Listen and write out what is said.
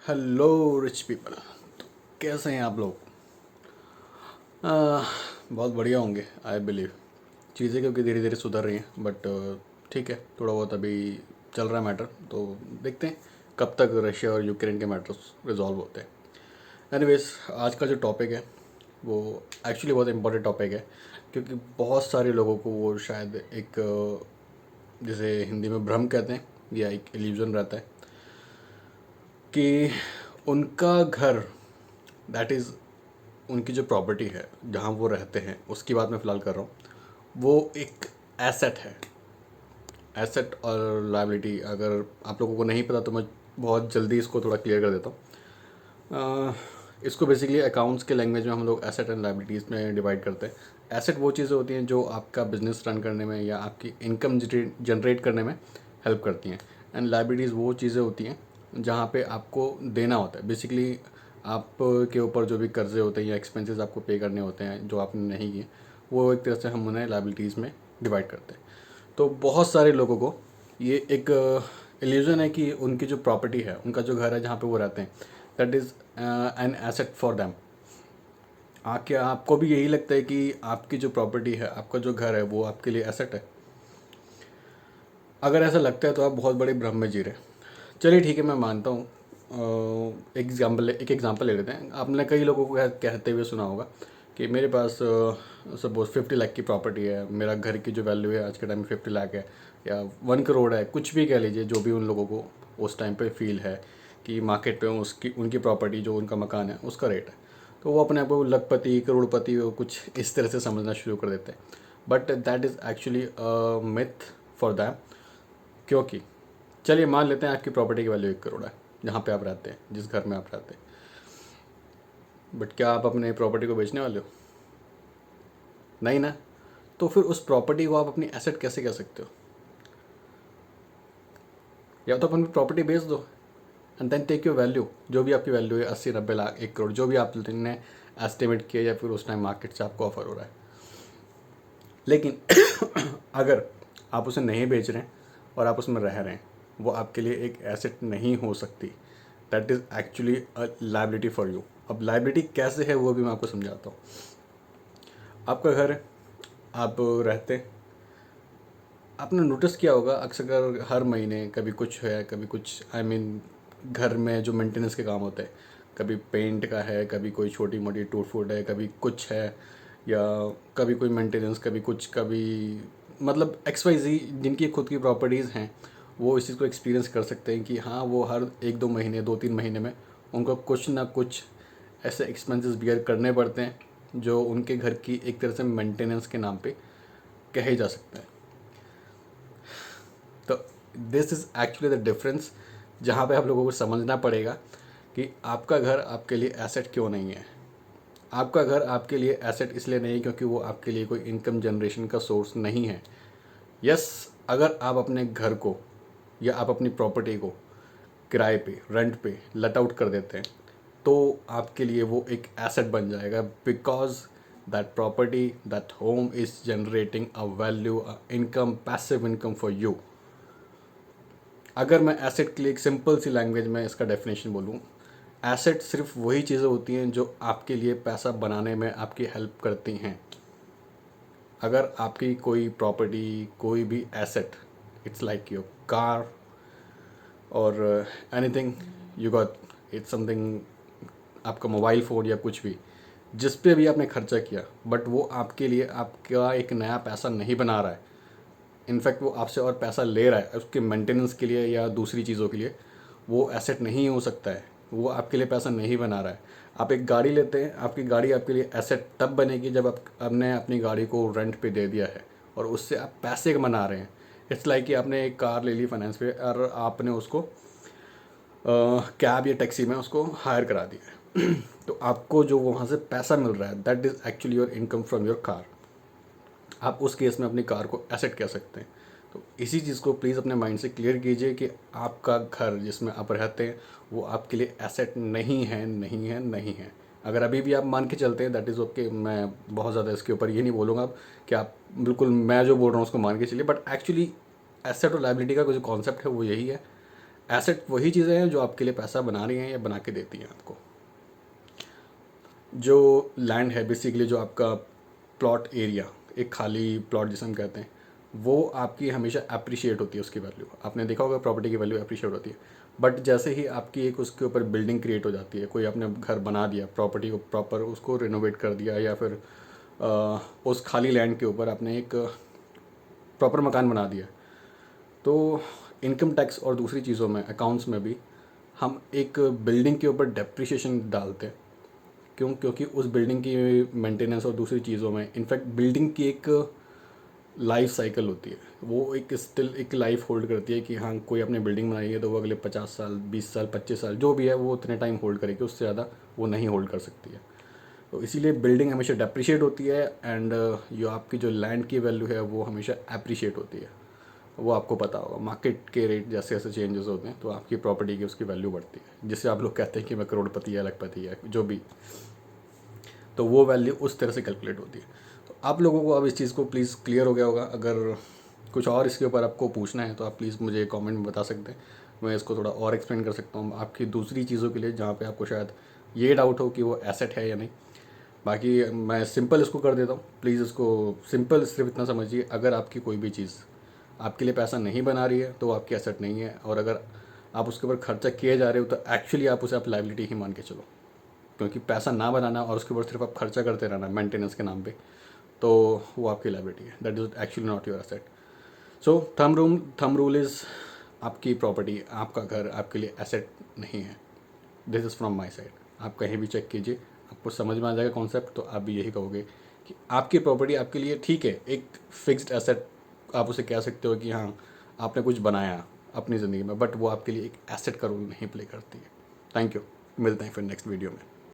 Hello rich people. तो कैसे हैं आप लोग? बहुत बढ़िया होंगे आई बिलीव। चीज़ें क्योंकि धीरे धीरे सुधर रही हैं बट ठीक है, थोड़ा बहुत अभी चल रहा है मैटर। तो देखते हैं कब तक रशिया और यूक्रेन के मैटर्स रिजॉल्व होते हैं। एनीवेज, आज का जो टॉपिक है वो एक्चुअली बहुत इम्पोर्टेंट टॉपिक है, क्योंकि बहुत सारे लोगों को वो शायद एक जिसे हिंदी में भ्रम कहते हैं या एक इल्यूजन रहता है कि उनका घर, दैट इज़ उनकी जो प्रॉपर्टी है जहाँ वो रहते हैं उसकी बात मैं फ़िलहाल कर रहा हूँ, वो एक एसेट है। एसेट और लायबिलिटी, अगर आप लोगों को नहीं पता तो मैं बहुत जल्दी इसको थोड़ा क्लियर कर देता हूँ। इसको बेसिकली अकाउंट्स के लैंग्वेज में हम लोग एसेट एंड लायबिलिटीज़ में डिवाइड करते हैं। एसेट वो चीज़ें होती हैं जो आपका बिजनेस रन करने में या आपकी इनकम जनरेट करने में हेल्प करती हैं, एंड लायबिलिटीज़ वो चीज़ें होती हैं जहाँ पे आपको देना होता है। बेसिकली आप के ऊपर जो भी कर्जे होते हैं या एक्सपेंसेस आपको पे करने होते हैं जो आपने नहीं किए, वो एक तरह से हम उन्हें लायबिलिटीज़ में डिवाइड करते हैं। तो बहुत सारे लोगों को ये एक इल्यूजन है कि उनकी जो प्रॉपर्टी है, उनका जो घर है जहाँ पे वो रहते हैं, that is an asset for them. क्या आपको भी यही लगता है कि आपकी जो प्रॉपर्टी है, आपका जो घर है, वो आपके लिए एसेट है? अगर ऐसा लगता है तो आप बहुत बड़े भ्रम में जी रहे हैं। चलिए ठीक है, मैं मानता हूँ। एक एग्जांपल ले लेते हैं। आपने कई लोगों को कहते हुए सुना होगा कि मेरे पास सपोज 50 लाख की प्रॉपर्टी है, मेरा घर की जो वैल्यू है आज के टाइम में 50 लाख है, या 1 करोड़ है, कुछ भी कह लीजिए, जो भी उन लोगों को उस टाइम पे फील है कि मार्केट पे उसकी उनकी प्रॉपर्टी जो उनका मकान है उसका रेट है, तो वो अपने आप को लखपति, करोड़पति और कुछ इस तरह से समझना शुरू कर देते हैं। But that is actually myth for them. क्योंकि चलिए मान लेते हैं आपकी प्रॉपर्टी की वैल्यू 1 करोड़ है जहाँ पे आप रहते हैं, जिस घर में आप रहते हैं। बट क्या आप अपने प्रॉपर्टी को बेचने वाले हो? नहीं ना। तो फिर उस प्रॉपर्टी को आप अपनी एसेट कैसे कह सकते हो? या तो अपनी प्रॉपर्टी बेच दो and then take your value, जो भी आपकी वैल्यू है, 80, 90 लाख, 1 करोड़, जो भी आपने एस्टिमेट किया या फिर उस टाइम मार्केट से आपको ऑफर हो रहा है। लेकिन अगर आप उसे नहीं बेच रहे हैं और आप उसमें रह रहे हैं, वो आपके लिए एक एसेट नहीं हो सकती। That is actually a liability for you. अब लाइबिलिटी कैसे है वो भी मैं आपको समझाता हूँ। आपका घर है, आप रहते हैं। आपने नोटिस किया होगा अक्सर हर महीने कभी कुछ है, कभी कुछ, आई मीन घर में जो मेंटेनेंस के काम होते हैं, कभी पेंट का है, कभी कोई छोटी मोटी टूट फूट है, कभी कुछ है, या कभी कोई मेंटेनेंस, कभी कुछ, कभी मतलब XYZ जिनकी खुद की प्रॉपर्टीज़ हैं, वो इस चीज़ को एक्सपीरियंस कर सकते हैं कि हाँ, वो हर 1-2 महीने, 2-3 महीने में उनको कुछ ना कुछ ऐसे एक्सपेंसेस बियर करने पड़ते हैं जो उनके घर की एक तरह से मेंटेनेंस के नाम पे कहे जा सकते हैं। तो this is actually the difference, जहाँ पे आप लोगों को समझना पड़ेगा कि आपका घर आपके लिए एसेट क्यों नहीं है। आपका घर आपके लिए एसेट इसलिए नहीं क्योंकि वो आपके लिए कोई इनकम जनरेशन का सोर्स नहीं है। यस, अगर आप अपने घर को या आप अपनी प्रॉपर्टी को किराए पे, रेंट पे लेट आउट कर देते हैं, तो आपके लिए वो एक एसेट बन जाएगा, because that property, that home is generating a value, a income, passive income for you. अगर मैं एसेट के लिए एक सिंपल सी लैंग्वेज में इसका डेफिनेशन बोलूँ, एसेट सिर्फ वही चीज़ें होती हैं जो आपके लिए पैसा बनाने में आपकी हेल्प करती हैं। अगर आपकी कोई प्रॉपर्टी, कोई भी asset, it's like your car और anything you got, it's something, आपका मोबाइल फ़ोन या कुछ भी, जिस पे भी आपने खर्चा किया, बट वो आपके लिए आपका एक नया पैसा नहीं बना रहा है, इनफैक्ट वो आपसे और पैसा ले रहा है उसके मेंटेनेंस के लिए या दूसरी चीज़ों के लिए, वो एसेट नहीं हो सकता है। वो आपके लिए पैसा नहीं बना रहा है। आप एक गाड़ी लेते हैं, आपकी गाड़ी आपके लिए एसेट तब बनेगी जब आपने अपनी गाड़ी को रेंट पे दे दिया है और उससे आप पैसे बना रहे हैं। इट्स लाइक कि आपने एक कार ले ली फाइनेंस पे और आपने उसको कैब या टैक्सी में उसको हायर करा दिया है तो आपको जो वहाँ से पैसा मिल रहा है, that is actually your income from your car. आप उस केस में अपनी कार को एसेट कह सकते हैं। तो इसी चीज़ को प्लीज़ अपने माइंड से क्लियर कीजिए कि आपका घर जिसमें आप रहते हैं वो आपके लिए एसेट नहीं है, नहीं है, नहीं है। अगर अभी भी आप मान के चलते हैं, दैट इज़ ओके। मैं बहुत ज़्यादा इसके ऊपर ये नहीं बोलूँगा अब कि आप बिल्कुल मैं जो बोल रहा हूँ उसको मान के चलिए, बट एक्चुअली एसेट और लाइबिलिटी का जो कॉन्सेप्ट है वो यही है। एसेट वही चीज़ें हैं जो आपके लिए पैसा बना रही हैं या बना के देती हैं आपको। जो लैंड है बेसिकली, जो आपका प्लॉट एरिया, एक खाली प्लॉट जिसे हम कहते हैं, वो आपकी हमेशा अप्रिशिएट होती है, उसकी वैल्यू। आपने देखा होगा प्रॉपर्टी की वैल्यू अप्रिशिएट होती है, बट जैसे ही आपकी एक उसके ऊपर बिल्डिंग क्रिएट हो जाती है, कोई आपने घर बना दिया, प्रॉपर्टी को प्रॉपर उसको रिनोवेट कर दिया, या फिर उस खाली लैंड के ऊपर आपने एक प्रॉपर मकान बना दिया, तो इनकम टैक्स और दूसरी चीज़ों में, अकाउंट्स में भी हम एक बिल्डिंग के ऊपर डेप्रिसिएशन डालते हैं। क्योंकि उस बिल्डिंग की मेंटेनेंस और दूसरी चीज़ों में, इनफैक्ट बिल्डिंग की एक लाइफ साइकिल होती है, वो एक स्टिल एक लाइफ होल्ड करती है कि हाँ, कोई आपने बिल्डिंग बनाई है तो वो अगले 50 साल, 20 साल, 25 साल जो भी है वो उतने टाइम होल्ड करेगी, उससे ज़्यादा वो नहीं होल्ड कर सकती है। तो इसीलिए बिल्डिंग हमेशा डेप्रिशिएट होती है, एंड जो आपकी जो लैंड की वैल्यू है वो हमेशा अप्रिशिएट होती है। वो आपको पता होगा, मार्केट के रेट जैसे जैसे चेंजेस होते हैं तो आपकी प्रॉपर्टी की उसकी वैल्यू बढ़ती है, जिससे आप लोग कहते हैं कि मैं करोड़पति या लखपति है जो भी, तो वो वैल्यू उस तरह से कैलकुलेट होती है। तो आप लोगों को अब इस चीज़ को प्लीज़ क्लियर हो गया होगा। अगर कुछ और इसके ऊपर आपको पूछना है तो आप प्लीज़ मुझे कमेंट में बता सकते हैं, मैं इसको थोड़ा और एक्सप्लेन कर सकता हूँ आपकी दूसरी चीज़ों के लिए, जहाँ पे आपको शायद ये डाउट हो कि वो एसेट है या नहीं। बाकी मैं सिंपल इसको कर देता हूँ, प्लीज़ इसको सिंपल सिर्फ इतना समझिए, अगर आपकी कोई भी चीज़ आपके लिए पैसा नहीं बना रही है तो वो आपकी एसेट नहीं है, और अगर आप उसके ऊपर खर्चा किए जा रहे हो तो एक्चुअली आप उसे आप लाइबिलिटी ही मान के चलो। क्योंकि पैसा ना बनाना और उसके ऊपर सिर्फ आप खर्चा करते रहना मेंटेनेंस के नाम पे, तो वो आपकी लाइबिलिटी है, that is actually not your asset. So thumb rule is, आपकी प्रॉपर्टी, आपका घर आपके लिए एसेट नहीं है। This is from my side. आप कहीं भी चेक कीजिए, आपको समझ में आ जाएगा कॉन्सेप्ट, तो आप भी यही कहोगे कि आपकी प्रॉपर्टी आपके लिए ठीक है, एक फिक्स्ड एसेट आप उसे कह सकते हो कि हाँ, आपने कुछ बनाया अपनी ज़िंदगी में, बट वो आपके लिए एक एसेट का रोल नहीं प्ले करती है। थैंक यू, मिलते हैं फिर नेक्स्ट वीडियो में।